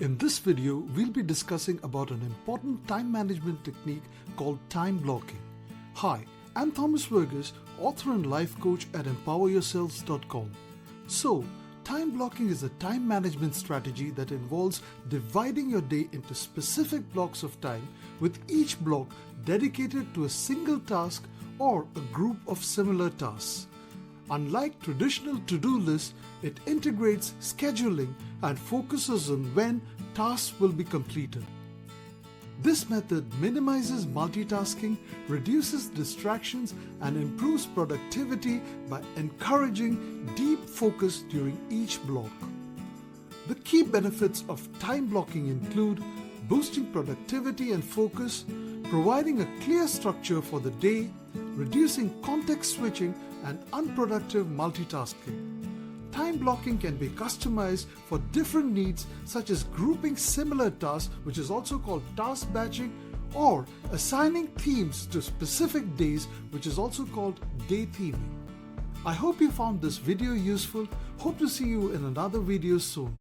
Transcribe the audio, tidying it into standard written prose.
In this video, we'll be discussing about an important time management technique called time blocking. Hi, I'm Thomas Verghese, author and life coach at empoweryourselves.com. So, time blocking is a time management strategy that involves dividing your day into specific blocks of time, with each block dedicated to a single task or a group of similar tasks. Unlike traditional to-do lists, it integrates scheduling and focuses on when tasks will be completed. This method minimizes multitasking, reduces distractions, and improves productivity by encouraging deep focus during each block. The key benefits of time blocking include boosting productivity and focus, providing a clear structure for the day, reducing context switching and unproductive multitasking. Time blocking can be customized for different needs, such as grouping similar tasks, which is also called task batching, or assigning themes to specific days, which is also called day theming. I hope you found this video useful. Hope to see you in another video soon.